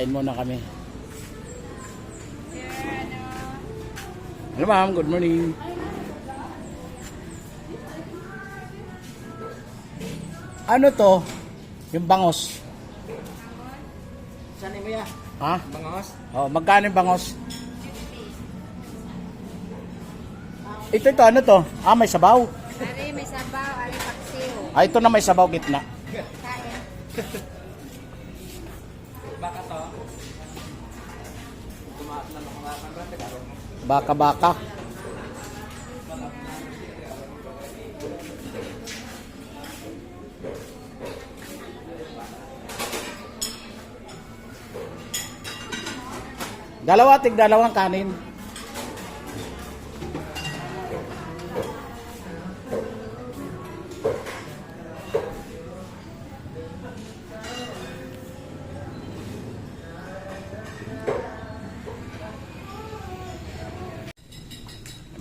Kain muna kami. Hello ma'am, good morning. Ano to? Yung bangos. Saan mo ya? Ha? Bangos? Oh, magkano yung bangos? Ito, ano to? Ah, may sabaw. Ari, may sabaw, ari paksiw. Ah, ito na may sabaw gitna. Kain. Baka to? Tumaas na lang mga Baka-baka. Dalawang kanin.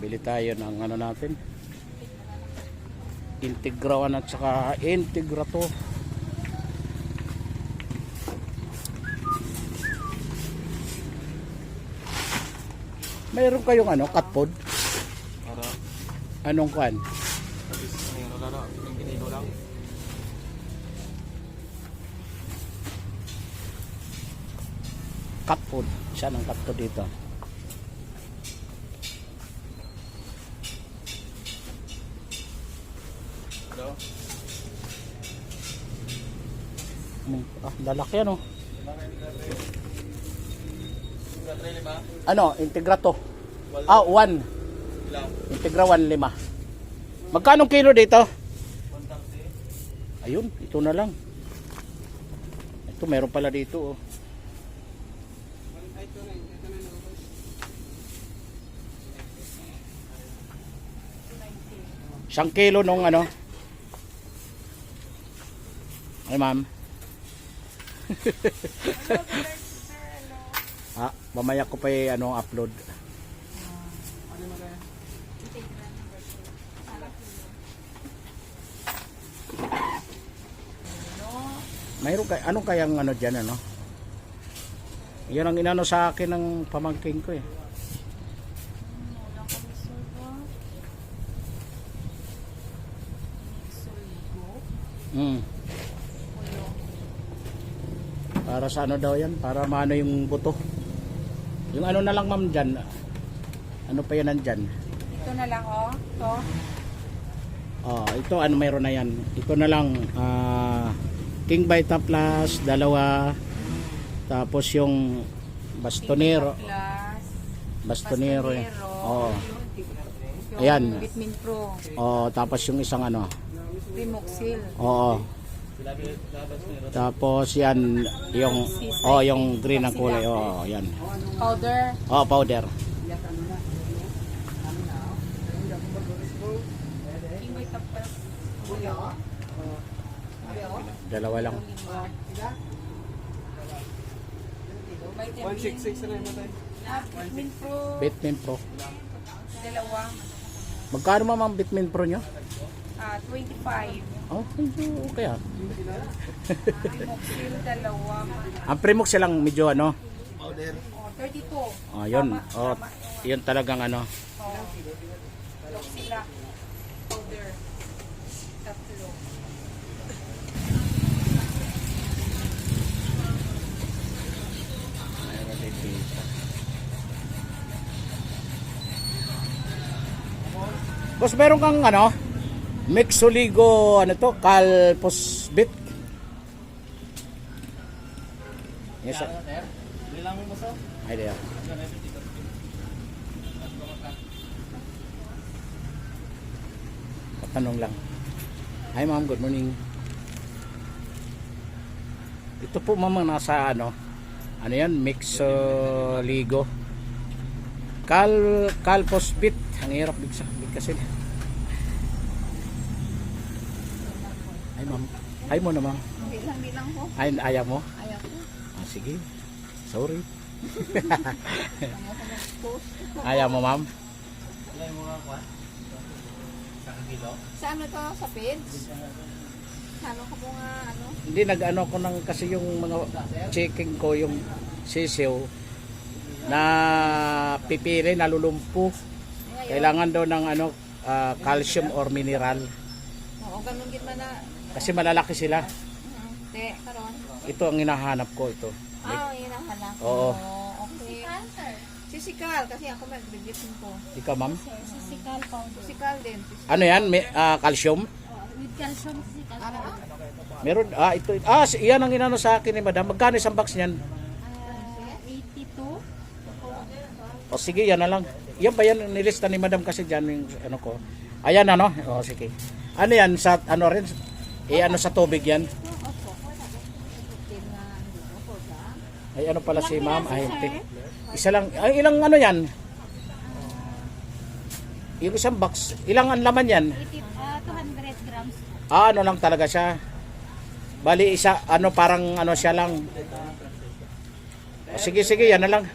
Bili tayo ng ano natin, Integra 1 at saka Integra 2. Mayroon kayong ano, cat food? Anong kwan? Cat food. Saan ang cat food dito? Ah, lalaki ano? Ano, Integra to? Ah, 1. Integra 1, 5. Magkano kilo dito? Ayun, ito na lang. Ito, meron pala dito oh. Isang kilo nung ano? Ay ma'am. Ah, mamaya ko pa ano upload. Mayroon kay anong kayang ano diyan ano? Yan ang inano sa akin ng pamangkin ko eh. Para sa ano daw yan? Para maano yung buto. Yung ano na lang ma'am dyan. Ano pa yan nandyan? Ito na lang oh. To. Oh, ito ano mayroon na yan. Ito na lang. King Vita Plus, 2. Tapos yung Bastonero. Bastonero. Oh. Ayan. Vitamin Pro. Oh, tapos yung isang ano. Primoxil. Oo. Tapos yan yung yung green ang kulay. Oh, yan. Powder. Oh, powder. Dalawa lang. 166 na naman tayo. Vitamin Pro. Vitamin Pro. Dalawa. Magkano ma'am ang Vitamin Pro nyo? 25. Oh, medyo okay ah. Primoxil, dalawa. Ang Primox lang medyo ano. Powder. 32. Oh, yun. Oh, yun talagang ano. Loxila. Powder. Tatlo. Boss, meron kang ano? Mixoligo, ano to? Calposbit. Yes, sir. Bilang mo so? Ay, there. Tanong lang. Hi ma'am, good morning. Ito po ma'am nasa ano? Ano yan? Mixoligo. Calposbit. Ang hirap kasi. Hi ma'am. Hi mo naman. Bilang ko. Ay, ayaw mo? Ayaw ko. Ah, sige. Sorry. Ayaw mo ma'am? Ilan mo nga kwa? Sa kilo? Sa ano to? Sa page? Halo ka mo nga, ano? Hindi nag-ano ko ng kasi yung mga checking ko yung sisiw na pipili nalulumpo. Kailangan daw ng ano calcium or mineral Oo, ganun gid man na. kasi malalaki sila. Te, karon. Ito ang hinahanap ko ito. Yun ang halak. Oo. Okay. Sisikal, kasi ako mag-review ko. Ikaw ma'am? Sisikal powder. Sisikal din. Ano yan? May, calcium? With calcium, sisikal. Meron? Ito. Yan ang inano sa akin ni madam. Magkano isang box niyan? 82. O sige, yan na lang. Yan ba yan nilista ni madam kasi dyan yung ano ko. Ayan ano? O sige. Ano yan? Sa ano rin? Ano sa tubig yan? Ay ano pala si ma'am? Ay hindi. Isa lang. Ay ilang ano yan? Yung isang box. Ilang ang laman yan? 200 grams. Ano lang talaga siya. Bali isa ano parang ano siya lang. O, sige yan na lang.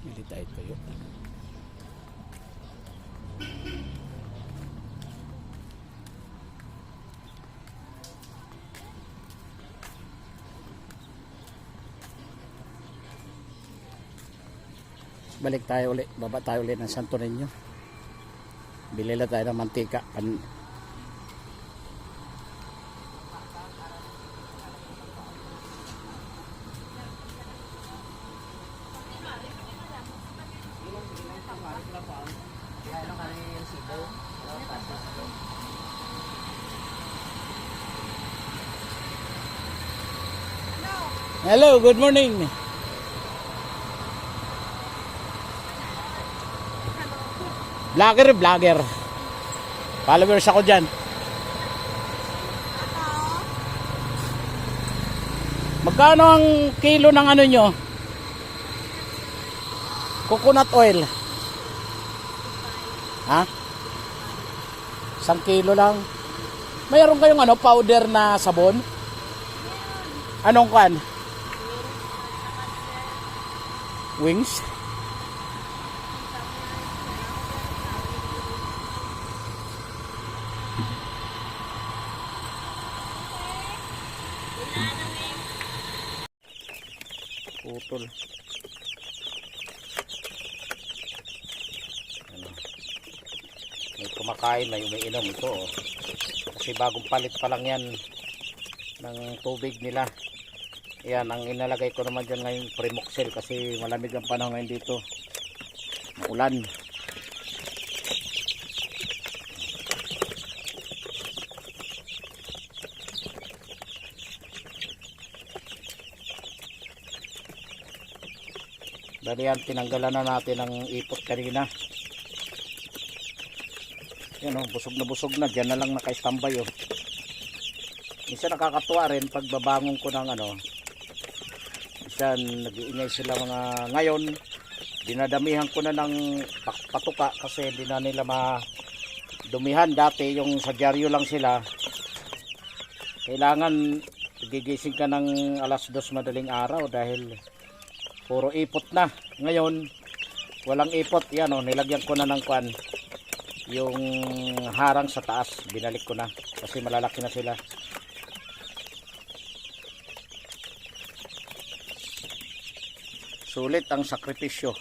Bili tayo tuyo. Balik tayo ulit, baba tayo ulit ng Santo Niño. Bili lang tayo ng mantika. Hello, good morning. Vlogger. Followers ako dyan. Magkano ang kilo ng ano nyo? Coconut oil. Ha? 1 kilo lang. Mayroon kayong ano, powder na sabon? Anong kan? Wings? Putol. Ano? May kumakain, may umiinom ito. Oh. Kasi bagong palit pa lang yan ng tubig nila. Yan, ang inalagay ko naman dyan ngayon Primoxel kasi malamig ang panahon ngayon dito. Maulan. Dali yan, tinanggalan na natin ang ipot kanina. Yan o, busog na. Diyan na lang naka-standby o. Minsan nakakatuwa rin pag babangon ko ng ano. Minsan nag-iingay sila mga ngayon. Dinadamihan ko na ng patuka kasi hindi na nila madumihan. Dati yung sa dyaryo lang sila. Kailangan gigising ka ng 2:00 madaling araw dahil puro ipot na. Ngayon walang ipot. Yan o, nilagyan ko na ng kwan yung harang sa taas. Binalik ko na kasi malalaki na sila. Sulit ang sakripisyo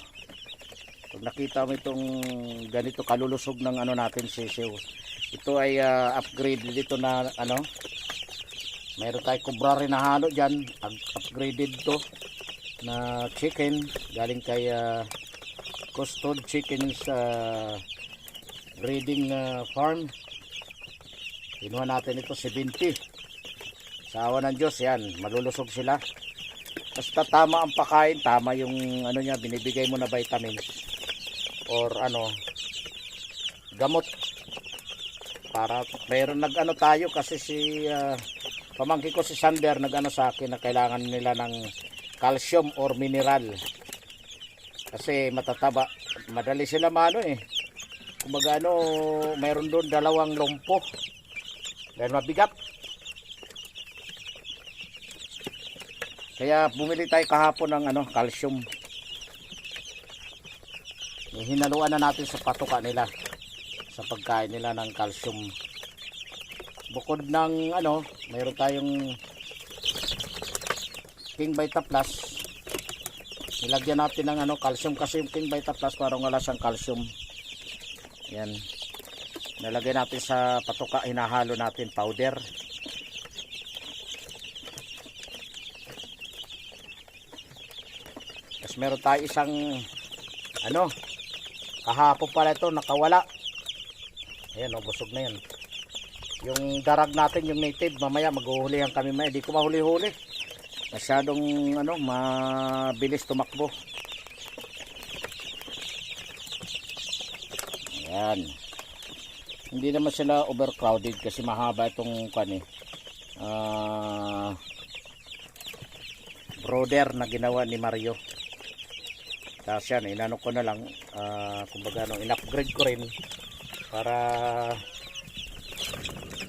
pag nakita mo itong ganito kalulusog ng ano natin sisiw. Ito ay upgrade dito na ano, mayroon tayo kubra rin na halo dyan. Upgraded to na chicken galing kay Custod Chickens breeding farm. Kinuha natin ito 70. Sa awa ng Diyos yan, malulusog sila. Basta tama ang pagkain, tama yung ano niya, binibigay mo na vitamins or ano, gamot. Para mayroon nag-ano tayo kasi si pamangkin ko si Sander nag-ano sa akin na kailangan nila ng calcium or mineral. Kasi matataba. Madali sila maano eh. Kumbaga ano, mayroon doon dalawang lompo. Dahil mabigat. Kaya bumili tayo kahapon ng ano, calcium. Hinaluan na natin sa patuka nila. Sa pagkain nila ng calcium. Bukod ng ano, mayroon tayong King Vita Plus. Nilagyan natin ng ano, calcium kasi yung King Vita Plus parang wala siyang calcium. Yan. Nalagay natin sa patuka, hinahalo natin powder. Tapos meron tayo isang ano, kahapon pala ito nakawala. Ayan, oh, busog na yan. Yung darag natin, yung native, mamaya maghuhulihan kami, may di ko mahuli-huli. Masyadong ano, mabilis tumakbo. Ayan. Hindi naman sila overcrowded kasi mahaba itong kani. Brother na ginawa ni Mario. Tapos yan, inano ko na lang, kumbaga no, in-upgrade ko rin para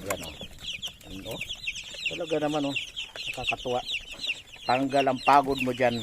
yan o. Ano? Talaga naman o. Nakakatuwa. Tanggal ang pagod mo dyan.